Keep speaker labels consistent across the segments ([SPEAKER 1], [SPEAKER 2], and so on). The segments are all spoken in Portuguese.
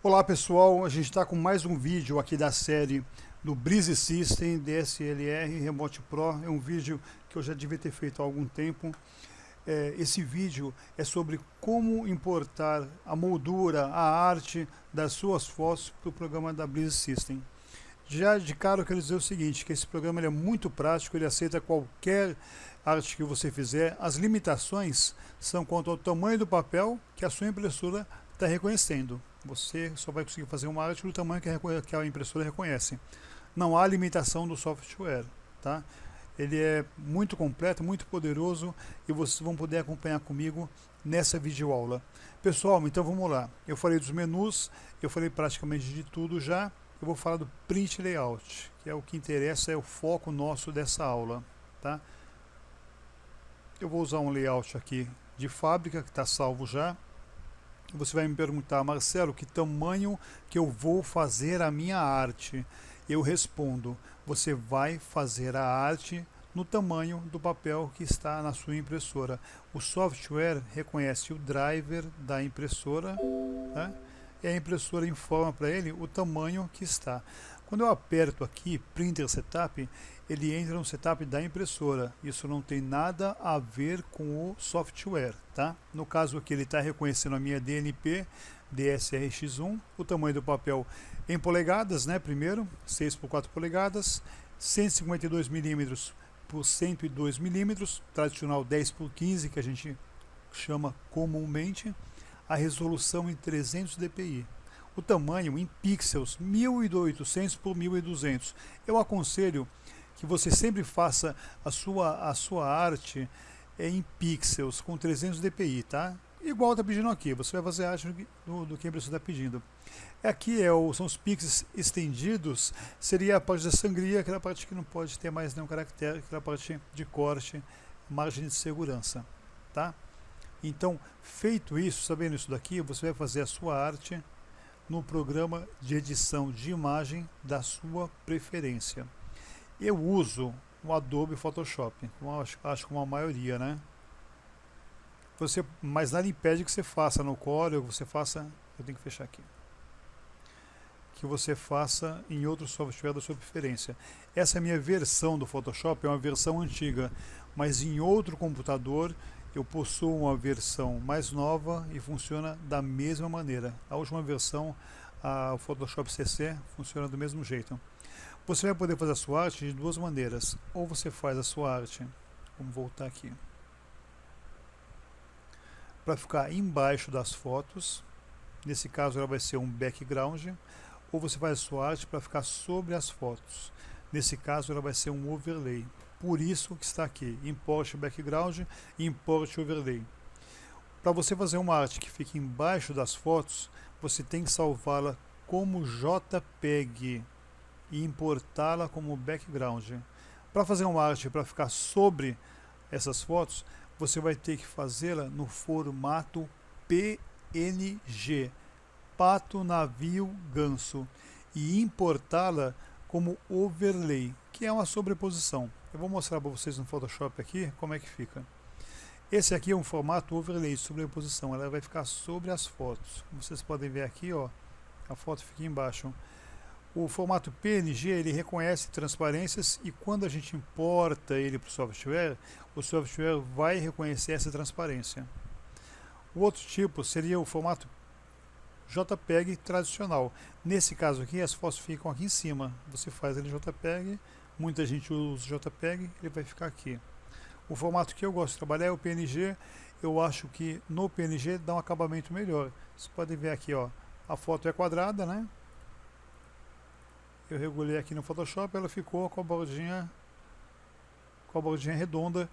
[SPEAKER 1] Olá pessoal, a gente está com mais um vídeo aqui da série do Breezy System DSLR Remote Pro. É um vídeo que eu já devia ter feito há algum tempo. Esse vídeo é sobre como importar a moldura, a arte das suas fotos para o programa da Breezy System. Já de cara eu quero dizer o seguinte, que esse programa ele é muito prático, ele aceita qualquer arte que você fizer. As limitações são quanto ao tamanho do papel que a sua impressora está reconhecendo. Você só vai conseguir fazer uma arte do tamanho que a impressora reconhece. Não há limitação do software, tá? Ele é muito completo, muito poderoso e vocês vão poder acompanhar comigo nessa videoaula. Pessoal, então vamos lá. Eu falei dos menus, eu falei praticamente de tudo já. Eu vou falar do Print Layout, que é o que interessa, é o foco nosso dessa aula, tá? Eu vou usar um layout aqui de fábrica, que está salvo já. Você vai me perguntar, Marcelo, que tamanho que eu vou fazer a minha arte? Eu respondo, você vai fazer a arte no tamanho do papel que está na sua impressora. O software reconhece o driver da impressora, né? E a impressora informa para ele o tamanho que está. Quando eu aperto aqui Printer Setup, ele entra no setup da impressora. Isso não tem nada a ver com o software, tá? No caso aqui ele está reconhecendo a minha DNP DSRX1, o tamanho do papel em polegadas, né? Primeiro, 6 por 4 polegadas, 152 milímetros por 102 milímetros, tradicional 10 por 15 que a gente chama comumente. A resolução em 300 dpi, o tamanho em pixels 1800 por 1200. Eu aconselho que você sempre faça a sua arte em pixels com 300 dpi, tá? Igual está pedindo aqui, você vai fazer a arte do que a impressora está pedindo. Aqui são os pixels estendidos, seria a parte da sangria, aquela parte que não pode ter mais nenhum caractere, aquela parte de corte, margem de segurança, tá? Então, feito isso, sabendo isso daqui, você vai fazer a sua arte no programa de edição de imagem da sua preferência. Eu uso o Adobe Photoshop, acho que uma maioria, né? Mas nada impede que você faça no Corel, que você faça, eu tenho que fechar aqui, que você faça em outro software da sua preferência. Essa é a minha versão do Photoshop, é uma versão antiga, mas em outro computador eu possuo uma versão mais nova e funciona da mesma maneira. A última versão, o Photoshop CC, funciona do mesmo jeito. Você vai poder fazer a sua arte de duas maneiras. Ou você faz a sua arte, vamos voltar aqui, para ficar embaixo das fotos. Nesse caso ela vai ser um background. Ou você faz a sua arte para ficar sobre as fotos. Nesse caso ela vai ser um overlay. Por isso que está aqui, import background e import overlay. Para você fazer uma arte que fique embaixo das fotos, você tem que salvá-la como JPEG e importá-la como background. Para fazer uma arte para ficar sobre essas fotos, você vai ter que fazê-la no formato PNG, pato, navio, ganso, e importá-la como overlay, que é uma sobreposição. Eu vou mostrar para vocês no Photoshop aqui como é que fica. Esse aqui é um formato overlay, sobreposição, ela vai ficar sobre as fotos. Como vocês podem ver aqui, ó, a foto fica embaixo. O formato PNG ele reconhece transparências e quando a gente importa ele para o software vai reconhecer essa transparência. O outro tipo seria o formato JPEG tradicional. Nesse caso aqui, as fotos ficam aqui em cima. Você faz ele JPEG, muita gente usa JPEG, ele vai ficar aqui. O formato que eu gosto de trabalhar é o PNG. Eu acho que no PNG dá um acabamento melhor. Vocês podem ver aqui, ó, a foto é quadrada, né? Eu regulei aqui no Photoshop, ela ficou com a bordinha redonda,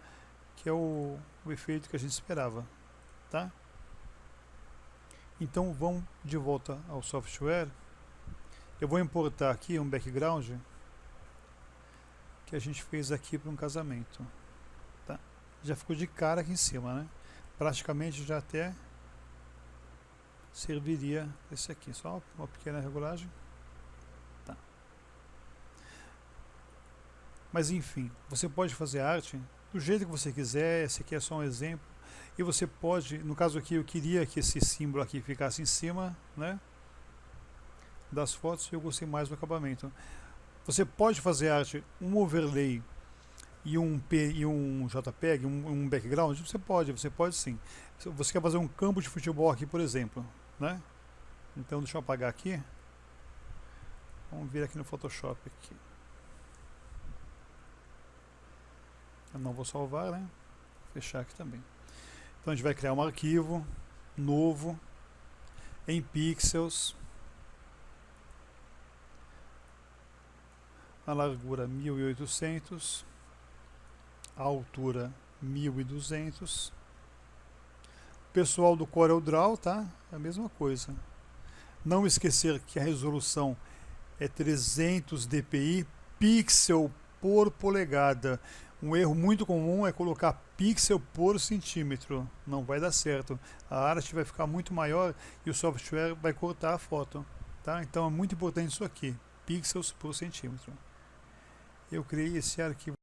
[SPEAKER 1] que é o efeito que a gente esperava, tá? Então vamos de volta ao software. Eu vou importar aqui um background que a gente fez aqui para um casamento, tá? Já ficou de cara aqui em cima, né? Praticamente já até serviria esse aqui, só uma pequena regulagem, tá? Mas enfim, você pode fazer arte do jeito que você quiser. Esse aqui é só um exemplo. E você pode, no caso aqui eu queria que esse símbolo aqui ficasse em cima, né? das fotos e eu gostei mais do acabamento. Você pode fazer arte, um overlay e um JPEG, um background, você pode sim. Você quer fazer um campo de futebol aqui, por exemplo, né? Então deixa eu apagar aqui. Vamos vir aqui no Photoshop aqui. Eu não vou salvar, né? Vou fechar aqui também. Então a gente vai criar um arquivo novo em pixels. A largura 1800, a altura 1200. Pessoal do CorelDRAW, tá? É a mesma coisa. Não esquecer que a resolução é 300 dpi, pixel por polegada. Um erro muito comum é colocar pixel por centímetro. Não vai dar certo. A arte vai ficar muito maior e o software vai cortar a foto. Tá? Então é muito importante isso aqui. Pixels por centímetro. Eu criei esse arquivo.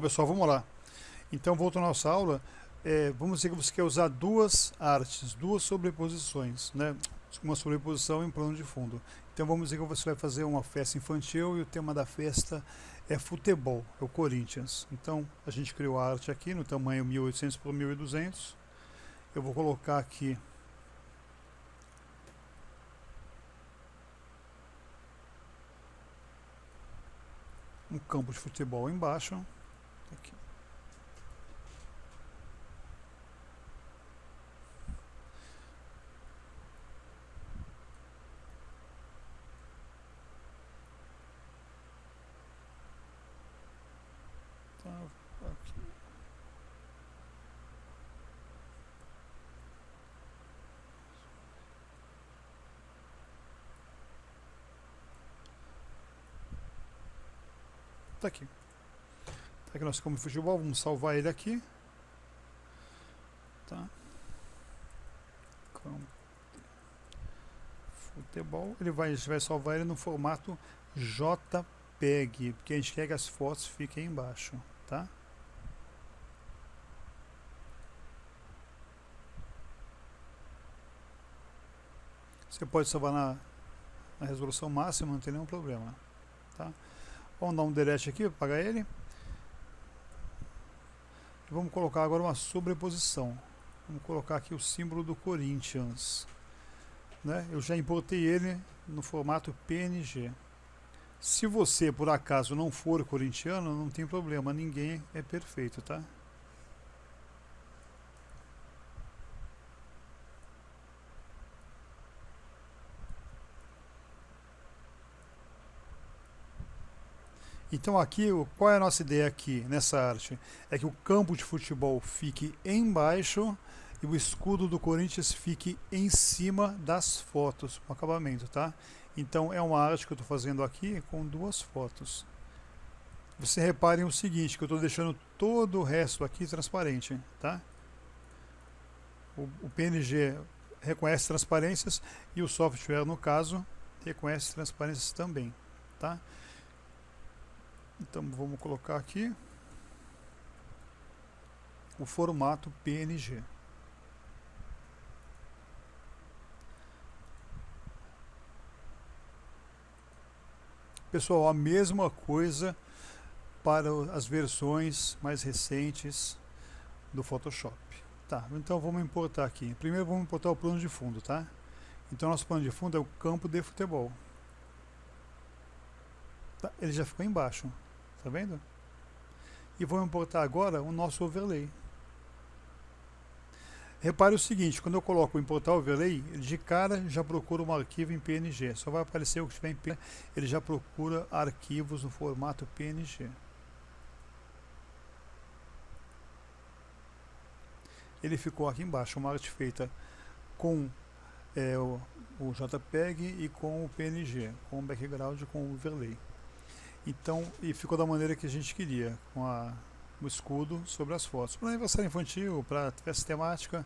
[SPEAKER 1] Pessoal, vamos lá. Então, voltando à nossa aula, vamos dizer que você quer usar duas artes, duas sobreposições, né? Uma sobreposição em plano de fundo. Então, vamos dizer que você vai fazer uma festa infantil e o tema da festa é futebol, é o Corinthians. Então, a gente criou a arte aqui no tamanho 1800 por 1200. Eu vou colocar aqui um campo de futebol embaixo. Aqui. Aqui. Tá aqui. Tá aqui nosso campo de futebol, vamos salvar ele aqui. Tá. Campo de futebol. A gente vai salvar ele no formato JPEG, porque a gente quer que as fotos fiquem embaixo, tá? Você pode salvar na resolução máxima, não tem nenhum problema, tá? Vamos dar um delete aqui para apagar ele. E vamos colocar agora uma sobreposição. Vamos colocar aqui o símbolo do Corinthians, né? Eu já importei ele no formato PNG. Se você por acaso não for corintiano, não tem problema, ninguém é perfeito, tá? Então aqui, qual é a nossa ideia aqui nessa arte? É que o campo de futebol fique embaixo e o escudo do Corinthians fique em cima das fotos, com acabamento, tá? Então é uma arte que eu estou fazendo aqui com duas fotos. Você reparem o seguinte, que eu estou deixando todo o resto aqui transparente, tá? O PNG reconhece transparências e o software, no caso, reconhece transparências também, tá? Então vamos colocar aqui o formato PNG. Pessoal, a mesma coisa para as versões mais recentes do Photoshop. Tá, então vamos importar aqui. Primeiro vamos importar o plano de fundo, tá? Então nosso plano de fundo é o campo de futebol. Tá, ele já ficou embaixo. Tá vendo? E vou importar agora o nosso overlay. Repare o seguinte, quando eu coloco importar overlay, ele de cara já procura um arquivo em PNG. Só vai aparecer o que estiver em PNG, ele já procura arquivos no formato PNG. Ele ficou aqui embaixo, uma arte feita com o JPEG e com o PNG, com o background, com o overlay. Então, e ficou da maneira que a gente queria, com o escudo sobre as fotos. Para aniversário infantil, para festa temática,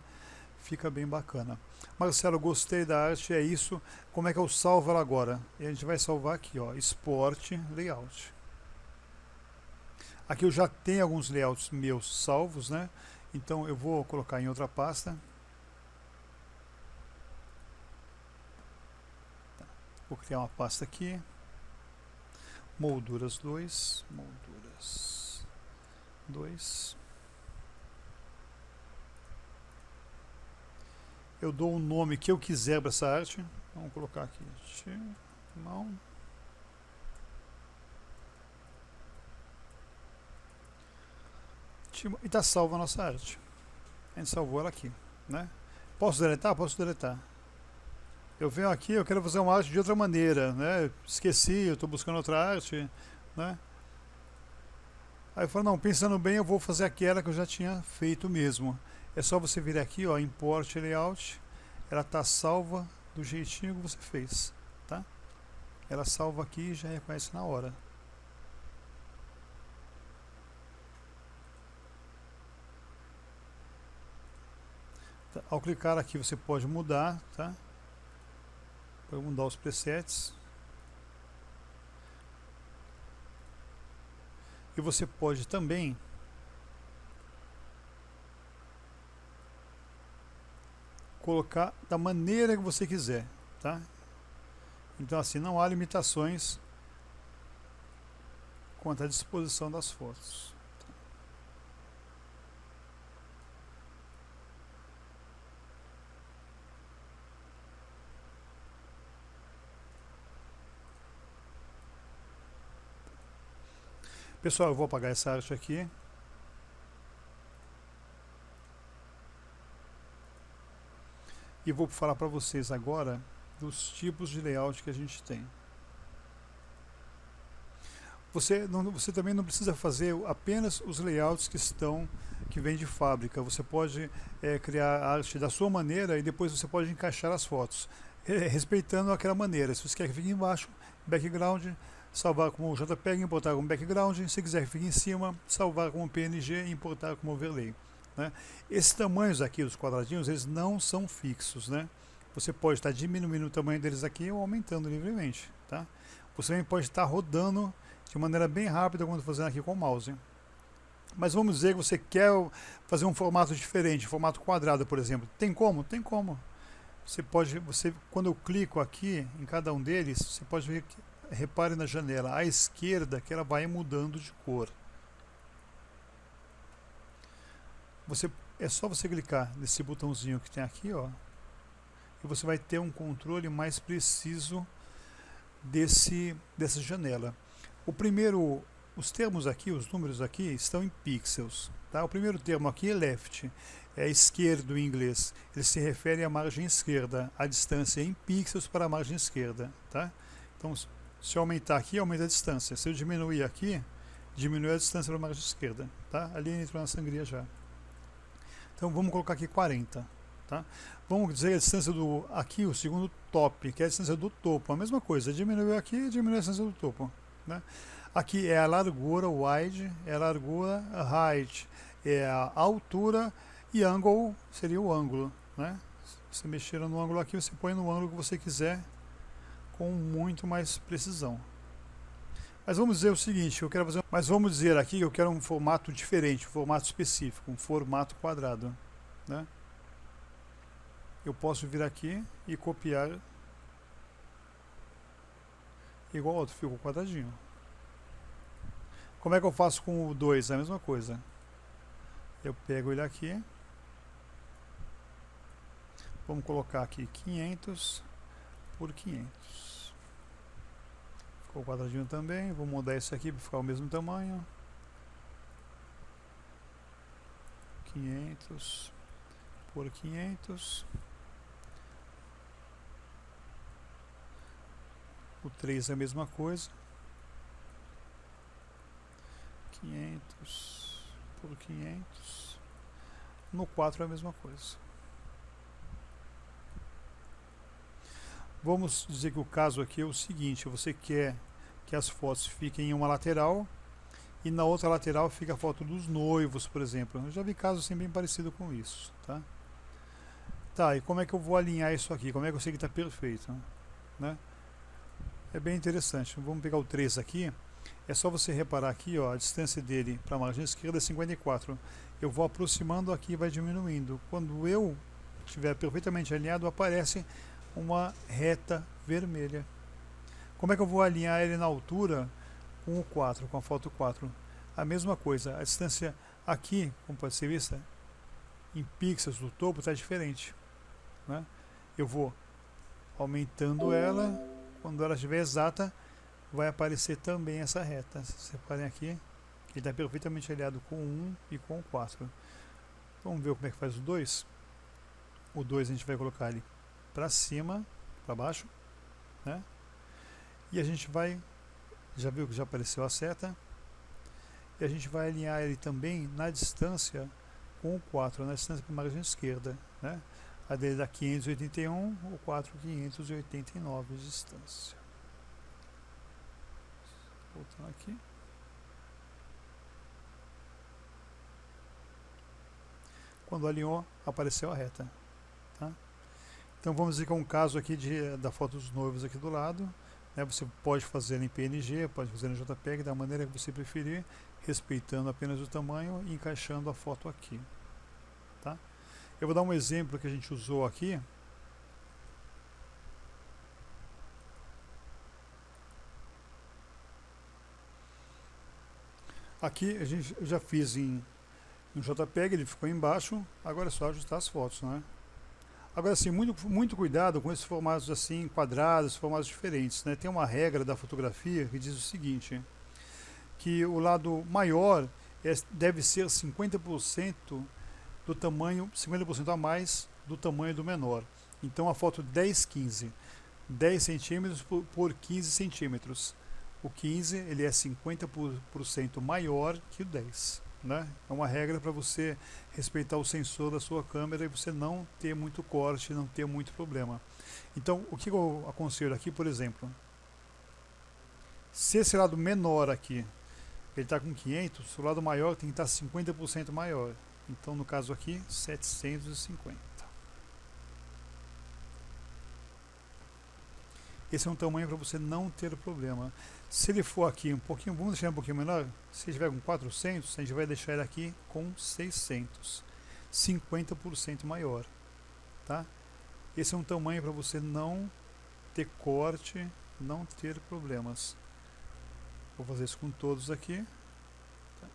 [SPEAKER 1] fica bem bacana. Marcelo, gostei da arte, é isso. Como é que eu salvo ela agora? E a gente vai salvar aqui, ó, Export Layout. Aqui eu já tenho alguns layouts meus salvos, né? Então eu vou colocar em outra pasta. Vou criar uma pasta aqui. Molduras 2. Molduras 2. Eu dou o nome que eu quiser para essa arte. Vamos colocar aqui. Não. E está salva a nossa arte. A gente salvou ela aqui, né? Posso deletar? Posso deletar. Eu venho aqui, eu quero fazer uma arte de outra maneira, né? Esqueci, eu estou buscando outra arte, né? Aí eu falo, não, pensando bem, eu vou fazer aquela que eu já tinha feito mesmo. É só você vir aqui, ó, Import Layout, ela está salva do jeitinho que você fez, tá? Ela salva aqui e já reconhece na hora. Tá? Ao clicar aqui você pode mudar, tá? Pode mudar os presets. E você pode também colocar da maneira que você quiser, tá? Então assim, não há limitações quanto à disposição das fotos. Pessoal, eu vou apagar essa arte aqui. E vou falar para vocês agora dos tipos de layout que a gente tem. Você também não precisa fazer apenas os layouts que vêm de fábrica. Você pode criar a arte da sua maneira e depois você pode encaixar as fotos, respeitando aquela maneira. Se você quer que fique embaixo, background, salvar como JPEG, importar como background. Se quiser que fique em cima, salvar como PNG e importar como overlay, né? Esses tamanhos aqui, os quadradinhos, eles não são fixos, né? Você pode estar diminuindo o tamanho deles aqui ou aumentando livremente, tá? Você também pode estar rodando de maneira bem rápida, como estou fazendo aqui com o mouse. Mas vamos dizer que você quer fazer um formato diferente, formato quadrado, por exemplo. Tem como? Tem como. Quando eu clico aqui em cada um deles, você pode ver que, repare na janela à esquerda que ela vai mudando de cor. É só você clicar nesse botãozinho que tem aqui, ó, e você vai ter um controle mais preciso dessa janela. Os termos aqui, os números aqui estão em pixels, tá? O primeiro termo aqui é left, é esquerdo em inglês. Ele se refere à margem esquerda, a distância em pixels para a margem esquerda, tá? Então, se eu aumentar aqui, aumenta a distância. Se eu diminuir aqui, diminui a distância para a margem esquerda, tá? Ali entrou na sangria já. Então vamos colocar aqui 40, tá? Vamos dizer a distância aqui, o segundo top, que é a distância do topo, a mesma coisa, diminuiu aqui, diminui a distância do topo, né? Aqui é a largura, wide, é a largura, a height, é a altura, e angle seria o ângulo, né? Se você mexer no ângulo aqui, você põe no ângulo que você quiser, com muito mais precisão. Mas vamos dizer o seguinte, vamos dizer aqui que eu quero um formato diferente, um formato específico, um formato quadrado, né? Eu posso vir aqui e copiar igual ao outro, ficou quadradinho. Como é que eu faço com o 2? A mesma coisa. Eu pego ele aqui, vamos colocar aqui 500 por 500. Ficou quadradinho também, vou mudar isso aqui para ficar o mesmo tamanho. 500 por 500. O 3 é a mesma coisa. 500 por 500. No 4 é a mesma coisa. Vamos dizer que o caso aqui é o seguinte, você quer que as fotos fiquem em uma lateral e na outra lateral fica a foto dos noivos, por exemplo. Eu já vi casos assim bem parecido com isso, tá? Tá, e como é que eu vou alinhar isso aqui? Como é que eu sei que está perfeito? Né? É bem interessante. Vamos pegar o 3 aqui. É só você reparar aqui, ó, a distância dele para a margem esquerda é 54. Eu vou aproximando aqui e vai diminuindo. Quando eu estiver perfeitamente alinhado, aparece uma reta vermelha. Como é que eu vou alinhar ele na altura com o 4, com a foto 4? A mesma coisa, a distância aqui, como pode ser vista, em pixels do topo está diferente. Né? Eu vou aumentando ela, quando ela estiver exata, vai aparecer também essa reta. Vocês reparem aqui, ele está perfeitamente alinhado com o 1 e com o 4. Vamos ver como é que faz o 2. O 2 a gente vai colocar ele para cima, para baixo, né? E a gente vai, já viu que já apareceu a seta, e a gente vai alinhar ele também na distância com o 4, na distância para a margem esquerda, né? A dele dá 581, o 4 589 de distância. Voltando aqui. Quando alinhou, apareceu a reta. Tá? Então vamos dizer que é um caso aqui da foto dos noivos aqui do lado. Né? Você pode fazer em PNG, pode fazer em JPEG, da maneira que você preferir, respeitando apenas o tamanho e encaixando a foto aqui. Tá? Eu vou dar um exemplo que a gente usou aqui. Aqui eu já fiz em JPEG, ele ficou embaixo, agora é só ajustar as fotos, né? Agora assim, muito cuidado com esses formatos assim, quadrados, formatos diferentes, né? Tem uma regra da fotografia que diz o seguinte, que o lado maior deve ser 50% do tamanho, 50% a mais do tamanho do menor. Então a foto 10:15, 10 centímetros por 15 centímetros. O 15 ele é 50% maior que o 10. Né? É uma regra para você respeitar o sensor da sua câmera e você não ter muito corte, não ter muito problema. Então, o que eu aconselho aqui, por exemplo, se esse lado menor aqui, ele está com 500, o lado maior tem que estar 50% maior. Então, no caso aqui, 750. Esse é um tamanho para você não ter problema. Se ele for aqui um pouquinho, vamos deixar um pouquinho menor. Se ele estiver com 400, a gente vai deixar ele aqui com 600, 50% maior, tá? Esse é um tamanho para você não ter corte, não ter problemas. Vou fazer isso com todos aqui. Tá?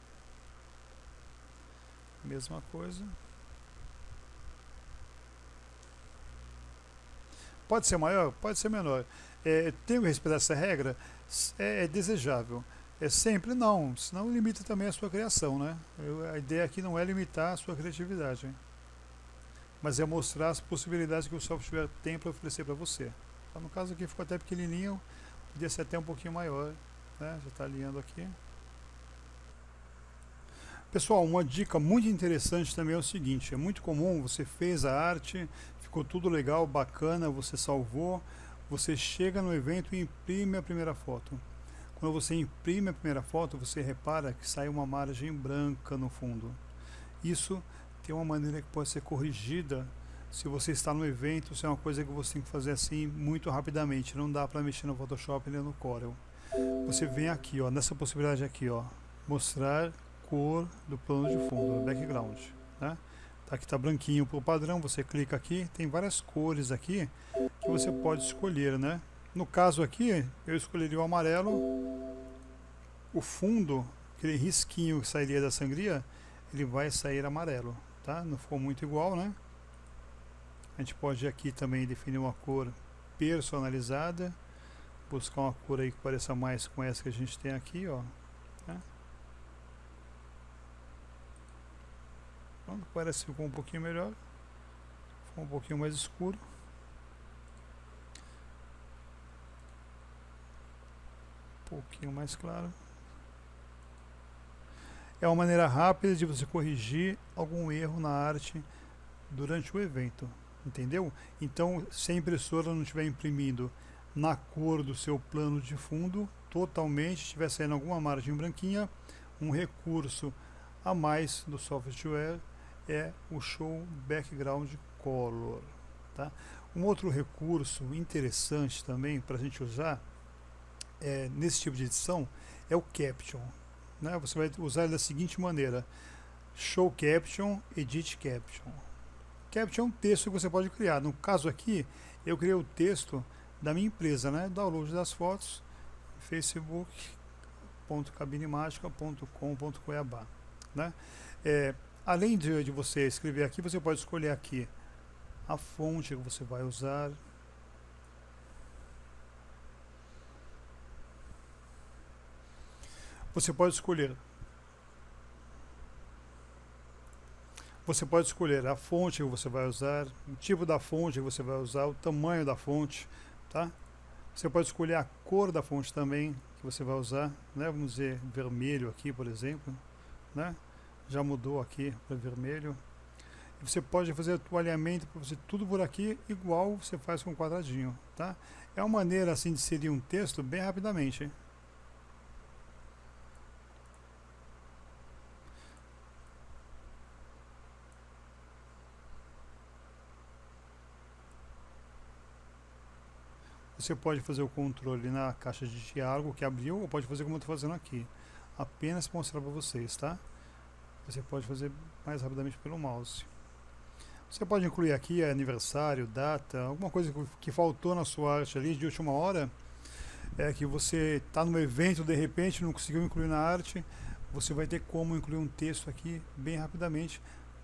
[SPEAKER 1] Mesma coisa. Pode ser maior? Pode ser menor. Tenho que respeitar essa regra? É desejável. É sempre não, senão limita também a sua criação, né? A ideia aqui não é limitar a sua criatividade, hein? Mas é mostrar as possibilidades que o software tem para oferecer para você. Então, no caso aqui ficou até pequenininho, podia ser até um pouquinho maior, né? Já está alinhando aqui. Pessoal, uma dica muito interessante também é o seguinte, é muito comum, você fez a arte, ficou tudo legal, bacana, você salvou, você chega no evento e imprime a primeira foto. Quando você imprime a primeira foto, você repara que sai uma margem branca no fundo. Isso tem uma maneira que pode ser corrigida se você está no evento, se é uma coisa que você tem que fazer assim muito rapidamente, não dá para mexer no Photoshop nem no Corel. Você vem aqui, ó, nessa possibilidade aqui, ó, mostrar cor do plano de fundo, background, né? Aqui está branquinho por padrão, você clica aqui, tem várias cores aqui que você pode escolher, né? No caso aqui, eu escolheria o amarelo, o fundo, aquele risquinho que sairia da sangria, ele vai sair amarelo, tá? Não ficou muito igual, né? A gente pode aqui também definir uma cor personalizada, buscar uma cor aí que pareça mais com essa que a gente tem aqui, ó, né? Parece que ficou um pouquinho melhor, ficou um pouquinho mais escuro, um pouquinho mais claro. É uma maneira rápida de você corrigir algum erro na arte durante o evento, entendeu? Então, se a impressora não estiver imprimindo na cor do seu plano de fundo totalmente, estiver saindo alguma margem branquinha, um recurso a mais do software é o Show Background Color. tá? Um outro recurso interessante também para a gente usar nesse tipo de edição é o Caption, né? Você vai usar ele da seguinte maneira: Show Caption, Edit Caption. Caption é um texto que você pode criar. No caso aqui, eu criei o texto da minha empresa, né? Download das fotos, facebook.cabinemagica.com.cuiabá, né? Além de você escrever aqui, você pode escolher aqui a fonte que você vai usar. Você pode escolher a fonte que você vai usar, o tipo da fonte que você vai usar, o tamanho da fonte, tá? Você pode escolher a cor da fonte também que você vai usar, né? Vamos dizer vermelho aqui, por exemplo, né? Já mudou aqui para vermelho. E você pode fazer o alinhamento para você tudo por aqui igual você faz com o quadradinho, tá? É uma maneira assim de inserir um texto bem rapidamente, hein? Você pode fazer o controle na caixa de diálogo que abriu, ou pode fazer como eu estou fazendo aqui. Apenas para mostrar para vocês, tá? Você pode fazer mais rapidamente pelo mouse. Você pode incluir aqui aniversário, data, alguma coisa que faltou na sua arte ali de última hora, que você está num evento, de repente não conseguiu incluir na arte, você vai ter como incluir um texto aqui bem rapidamente.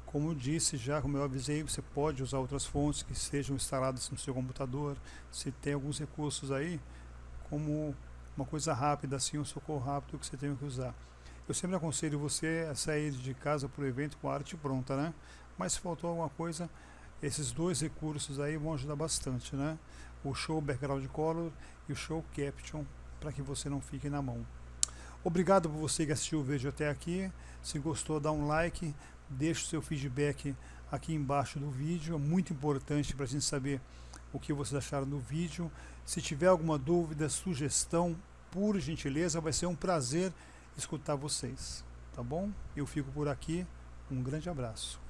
[SPEAKER 1] Como eu disse já, como eu avisei, você pode usar outras fontes que sejam instaladas no seu computador. Se tem alguns recursos aí, como uma coisa rápida, assim, um socorro rápido que você tem que usar. Eu sempre aconselho você a sair de casa para o evento com a arte pronta, né? Mas se faltou alguma coisa, esses dois recursos aí vão ajudar bastante, né? O Show Background Color e o Show Caption, para que você não fique na mão. Obrigado por você que assistiu o vídeo até aqui. Se gostou, dá um like, deixe o seu feedback aqui embaixo do vídeo, é muito importante para a gente saber o que vocês acharam do vídeo. Se tiver alguma dúvida, sugestão, por gentileza, vai ser um prazer escutar vocês, tá bom? Eu fico por aqui, um grande abraço.